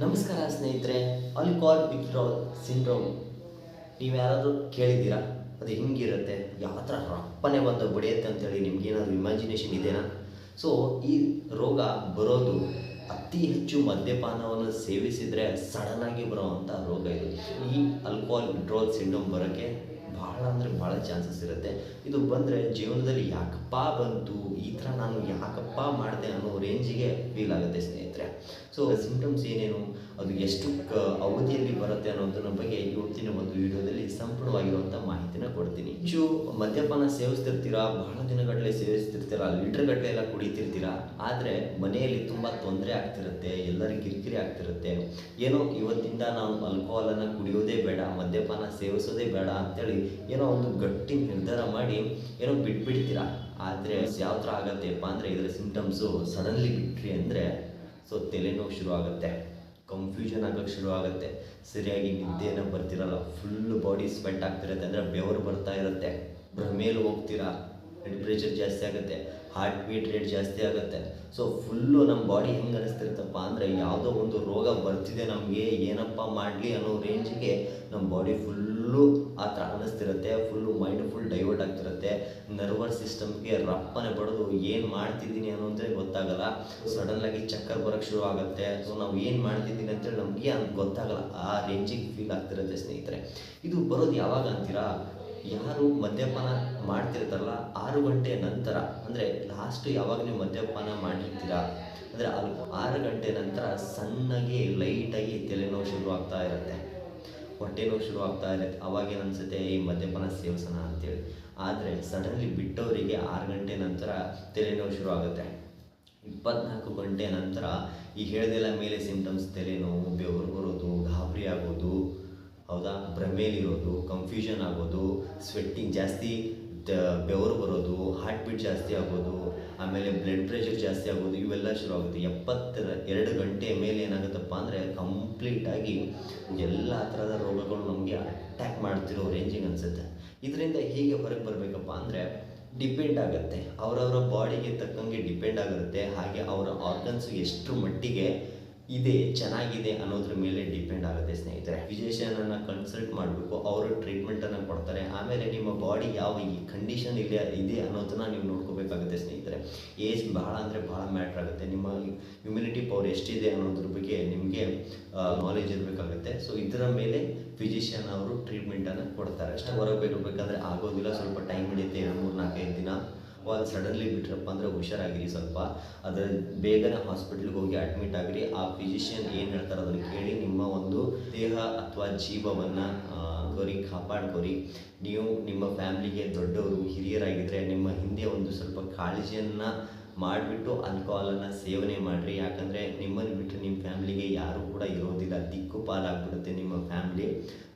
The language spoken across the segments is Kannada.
ನಮಸ್ಕಾರ ಸ್ನೇಹಿತರೆ. ಆಲ್ಕೋಹಾಲ್ ವಿತ್ಡ್ರಾಲ್ ಸಿಂಡ್ರೋಮ್ ನೀವು ಯಾರಾದರೂ ಕೇಳಿದ್ದೀರಾ? ಅದು ಹಿಂಗಿರುತ್ತೆ, ಯಾವ ಥರ ರಪ್ಪನೆ ಬಂದು ಬಡಿಯುತ್ತೆ ಅಂತೇಳಿ ನಿಮಗೇನಾದ್ರು ಇಮ್ಯಾಜಿನೇಷನ್ ಇದೆಯಾ? ಸೊ ಈ ರೋಗ ಬರೋದು ಅತಿ ಹೆಚ್ಚು ಮದ್ಯಪಾನವನ್ನು ಸೇವಿಸಿದರೆ ಸಡನ್ನಾಗಿ ಬರೋವಂಥ ರೋಗ ಇದು. ಈ ಆಲ್ಕೋಹಾಲ್ ವಿತ್ಡ್ರಾಲ್ ಸಿಂಡ್ರೋಮ್ ಬರೋಕ್ಕೆ ಭಾಳ ಅಂದರೆ ಭಾಳ ಚಾನ್ಸಸ್ ಇರುತ್ತೆ. ಇದು ಬಂದರೆ ಜೀವನದಲ್ಲಿ ಯಾಕಪ್ಪ ಬಂತು, ಈ ಥರ ನಾನು ಯಾಕಪ್ಪ ಮಾಡಿದೆ ಅನ್ನೋ ರೇಂಜಿಗೆ ಫೀಲ್ ಆಗುತ್ತೆ ಸ್ನೇಹಿತರೆ. ಸೊ ಸಿಂಪ್ಟಮ್ಸ್ ಏನೇನು, ಅದು ಎಷ್ಟು ಅವಧಿಯಲ್ಲಿ ಬರುತ್ತೆ ಅನ್ನೋದನ್ನ ಬಗ್ಗೆ ಇವತ್ತಿನ ಒಂದು ವಿಡಿಯೋದಲ್ಲಿ ಸಂಪೂರ್ಣವಾಗಿರುವಂಥ ಮಾಹಿತಿನ ಕೊಡ್ತೀನಿ. ಹೆಚ್ಚು ಮದ್ಯಪಾನ ಸೇವಿಸ್ತಿರ್ತೀರಾ, ಬಹಳ ದಿನಗಟ್ಟಲೆ ಸೇವಿಸ್ತಿರ್ತೀರಾ, ಲೀಟರ್ ಗಟ್ಟಲೆ ಎಲ್ಲ ಕುಡಿತಿರ್ತೀರಾ, ಆದರೆ ಮನೆಯಲ್ಲಿ ತುಂಬ ತೊಂದರೆ ಆಗ್ತಿರುತ್ತೆ, ಎಲ್ಲರಿಗೂ ಕಿರಿಕಿರಿ ಆಗ್ತಿರುತ್ತೆ. ಏನೋ ಇವತ್ತಿಂದ ನಾವು ಆಲ್ಕೋಹಾಲನ್ನು ಕುಡಿಯೋದೇ ಬೇಡ, ಮದ್ಯಪಾನ ಸೇವಿಸೋದೇ ಬೇಡ ಅಂತೇಳಿ ಏನೋ ಒಂದು ಗಟ್ಟಿ ನಿರ್ಧಾರ ಮಾಡಿ ಏನೋ ಬಿಟ್ಬಿಡ್ತೀರಾ. ಆದರೆ ಯಾವ ಥರ ಆಗತ್ತೆಪ್ಪ ಅಂದರೆ, ಇದರ ಸಿಂಪ್ಟಮ್ಸು ಸಡನ್ಲಿ ಬಿಟ್ರಿ ಅಂದರೆ ತಲೆನೋವು ಶುರು ಆಗುತ್ತೆ, ಕನ್ಫ್ಯೂಷನ್ ಆಗೋಕ್ಕೆ ಶುರು ಆಗುತ್ತೆ, ಸರಿಯಾಗಿ ನಿದ್ದೆನ ಬರ್ತಿರಲ್ಲ, ಫುಲ್ ಬಾಡಿ ಸ್ವೆಟ್ ಆಗ್ತಿರುತ್ತೆ, ಅಂದರೆ ಬೆವರು ಬರ್ತಾ ಇರುತ್ತೆ, ಭ್ರಮೇಲಿ ಹೋಗ್ತೀರಾ, ಬ್ಲಡ್ ಪ್ರೆಷರ್ ಜಾಸ್ತಿ ಆಗುತ್ತೆ, ಹಾರ್ಟ್ ಬೀಟ್ ರೇಟ್ ಜಾಸ್ತಿ ಆಗುತ್ತೆ. ಸೊ ಫುಲ್ಲು ನಮ್ಮ ಬಾಡಿ ಹೆಂಗೆ ಅನಿಸ್ತಿರುತ್ತಪ್ಪ ಅಂದರೆ, ಯಾವುದೋ ಒಂದು ರೋಗ ಬರ್ತಿದೆ ನಮಗೆ, ಏನಪ್ಪ ಮಾಡಲಿ ಅನ್ನೋ ರೇಂಜಿಗೆ ನಮ್ಮ ಬಾಡಿ ಫುಲ್ಲು ಆ ಥರ ಅನ್ನಿಸ್ತಿರುತ್ತೆ. ಫುಲ್ಲು ಮೈಂಡ್ ಫುಲ್ ಡೈವರ್ಟ್ ಆಗ್ತಿರುತ್ತೆ, ನರ್ವಸ್ ಸಿಸ್ಟಮ್ಗೆ ರಪ್ಪನೆ ಬಡೋದು ಏನು ಮಾಡ್ತಿದ್ದೀನಿ ಅನ್ನೋದೇ ಗೊತ್ತಾಗಲ್ಲ. ಸಡನ್ನಾಗಿ ಚಕ್ಕರ್ ಬರೋಕ್ಕೆ ಶುರು ಆಗುತ್ತೆ. ಸೊ ನಾವು ಏನು ಮಾಡ್ತಿದ್ದೀನಿ ಅಂತೇಳಿ ನಮಗೆ ಗೊತ್ತಾಗಲ್ಲ, ಆ ರೇಂಜಿಗೆ ಫೀಲ್ ಆಗ್ತಿರುತ್ತೆ ಸ್ನೇಹಿತರೆ. ಇದು ಬರೋದು ಯಾವಾಗ ಅಂತೀರಾ? ಯಾರು ಮದ್ಯಪಾನ ಮಾಡ್ತಿರ್ತಾರಲ್ಲ 6 ಗಂಟೆ ನಂತರ, ಅಂದರೆ ಲಾಸ್ಟ್ ಯಾವಾಗ ನೀವು ಮದ್ಯಪಾನ ಮಾಡಿರ್ತೀರಾ ಅಂದರೆ 6 ಗಂಟೆ ನಂತರ ಸಣ್ಣಗೆ ಲೈಟಾಗಿ ತಲೆನೋವು ಶುರು ಆಗ್ತಾ ಇರುತ್ತೆ, ಹೊಟ್ಟೆ ನೋವು ಶುರು ಆಗ್ತಾ ಇರುತ್ತೆ. ಅವಾಗೇನು ಅನಿಸುತ್ತೆ, ಈ ಮದ್ಯಪಾನ ಸೇವಿಸೋಣ ಅಂತೇಳಿ. ಆದರೆ ಸಡನ್ಲಿ ಬಿಟ್ಟವರಿಗೆ 6 ಗಂಟೆ ನಂತರ ತಲೆನೋವು ಶುರು ಆಗುತ್ತೆ. 24 ಗಂಟೆ ನಂತರ ಈ ಹೇಳ್ದೆಲ್ಲ ಮೇಲೆ ಸಿಂಪ್ಟಮ್ಸ್, ತಲೆನೋವು, ಬೆವರು ಬರೋದು, ಗಾಬರಿ ಆಗೋದು, ಹೌದಾ, ಭ್ರಮೇಲಿರೋದು, ಕನ್ಫ್ಯೂಷನ್ ಆಗೋದು, ಸ್ವೆಟ್ಟಿಂಗ್ ಜಾಸ್ತಿ, ಬೆವರು ಬರೋದು, ಹಾರ್ಟ್ ಬೀಟ್ ಜಾಸ್ತಿ ಆಗೋದು, ಆಮೇಲೆ ಬ್ಲಡ್ ಪ್ರೆಷರ್ ಜಾಸ್ತಿ ಆಗೋದು, ಇವೆಲ್ಲ ಶುರು ಆಗುತ್ತೆ. 72 ಗಂಟೆ ಮೇಲೆ ಏನಾಗುತ್ತಪ್ಪ ಅಂದರೆ ಕಂಪ್ಲೀಟಾಗಿ ಎಲ್ಲ ಥರದ ರೋಗಗಳು ನಮಗೆ ಅಟ್ಯಾಕ್ ಮಾಡ್ತಿರೋ ರೇಂಜಿಗೆ ಅನಿಸುತ್ತೆ. ಇದರಿಂದ ಹೇಗೆ ಹೊರಗೆ ಬರಬೇಕಪ್ಪ ಅಂದರೆ, ಡಿಪೆಂಡ್ ಆಗುತ್ತೆ, ಅವರವರ ಬಾಡಿಗೆ ತಕ್ಕಂಗೆ ಡಿಪೆಂಡ್ ಆಗಿರುತ್ತೆ. ಹಾಗೆ ಅವರ ಆರ್ಗನ್ಸ್ ಎಷ್ಟು ಮಟ್ಟಿಗೆ ಇದೆ, ಚೆನ್ನಾಗಿದೆ ಅನ್ನೋದ್ರ ಮೇಲೆ ಡಿಪೆಂಡ್ ಆಗುತ್ತೆ ಸ್ನೇಹಿತರೆ. ಫಿಸಿಷಿಯನನ್ನು ಕನ್ಸಲ್ಟ್ ಮಾಡಬೇಕು, ಅವರು ಟ್ರೀಟ್ಮೆಂಟನ್ನು ಕೊಡ್ತಾರೆ. ಆಮೇಲೆ ನಿಮ್ಮ ಬಾಡಿ ಯಾವ ಈ ಕಂಡೀಷನ್ ಇದೆ ಅನ್ನೋದನ್ನು ನೀವು ನೋಡ್ಕೋಬೇಕಾಗುತ್ತೆ ಸ್ನೇಹಿತರೆ. ಏಜ್ ಭಾಳ ಅಂದರೆ ಭಾಳ ಮ್ಯಾಟ್ರ್ ಆಗುತ್ತೆ. ನಿಮ್ಮ ಇಮ್ಯುನಿಟಿ ಪವರ್ ಎಷ್ಟಿದೆ ಅನ್ನೋದ್ರ ಬಗ್ಗೆ ನಿಮಗೆ ನಾಲೆಜ್ ಇರಬೇಕಾಗುತ್ತೆ. ಸೊ ಇದರ ಮೇಲೆ ಫಿಸಿಷಿಯನ್ ಅವರು ಟ್ರೀಟ್ಮೆಂಟನ್ನು ಕೊಡ್ತಾರೆ. ಅಷ್ಟೇ ಹೊರಗೆ ಬರಬೇಕಾದ್ರೆ ಆಗೋದಿಲ್ಲ, ಸ್ವಲ್ಪ ಟೈಮ್ ಹಿಡಿಯುತ್ತೆ, 3-4-5 ದಿನ. ಸಡನ್ಲಿ ಬಿಟ್ರಪ್ಪ ಅಂದರೆ ಹುಷಾರಾಗಿರಿ, ಸ್ವಲ್ಪ ಅದರ ಬೇಗನೆ ಹಾಸ್ಪಿಟ್ಲಿಗೆ ಹೋಗಿ ಅಡ್ಮಿಟ್ ಆಗಿರಿ. ಆ ಫಿಸಿಷಿಯನ್ ಏನು ಹೇಳ್ತಾರೆ ಅದನ್ನು ಕೇಳಿ ನಿಮ್ಮ ಒಂದು ದೇಹ ಅಥವಾ ಜೀವವನ್ನು ಕಾಪಾಡ್ಕೊರಿ. ನೀವು ನಿಮ್ಮ ಫ್ಯಾಮ್ಲಿಗೆ ದೊಡ್ಡವರು, ಹಿರಿಯರಾಗಿದ್ದರೆ ನಿಮ್ಮ ಹಿಂದೆ ಒಂದು ಸ್ವಲ್ಪ ಕಾಳಜಿಯನ್ನು ಮಾಡಿಬಿಟ್ಟು ಆಲ್ಕೋಹಾಲನ್ನು ಸೇವನೆ ಮಾಡಿರಿ. ಯಾಕಂದರೆ ನಿಮ್ಮನ್ನು ಬಿಟ್ಟು ನಿಮ್ಮ ಫ್ಯಾಮ್ಲಿಗೆ ಯಾರೂ ಕೂಡ ಇರೋದಿಲ್ಲ, ದಿಕ್ಕುಪಾಲಾಗ್ಬಿಡುತ್ತೆ ನಿಮ್ಮ ಫ್ಯಾಮ್ಲಿ.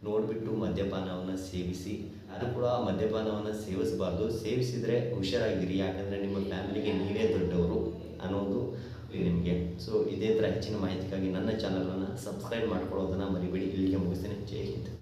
ನೋಡಿಬಿಟ್ಟು ಮದ್ಯಪಾನವನ್ನು ಸೇವಿಸಿ, ಅದು ಕೂಡ ಮದ್ಯಪಾನವನ್ನು ಸೇವಿಸಬಾರ್ದು, ಸೇವಿಸಿದರೆ ಹುಷಾರಾಗಿರಿ. ಯಾಕಂದರೆ ನಿಮ್ಮ ಫ್ಯಾಮಿಲಿಗೆ ನೀವೇ ದೊಡ್ಡವರು ಅನ್ನೋದು ನಿಮಗೆ. ಸೊ ಇದೇ ಥರ ಹೆಚ್ಚಿನ ಮಾಹಿತಿಗಾಗಿ ನನ್ನ ಚಾನಲನ್ನು ಸಬ್ಸ್ಕ್ರೈಬ್ ಮಾಡ್ಕೊಳ್ಳೋದನ್ನು ಮರಿಬೇಡಿ. ಇಲ್ಲಿಗೆ ಮುಗಿಸ್ತೇನೆ. ಜೈ ಹಿಂದ್.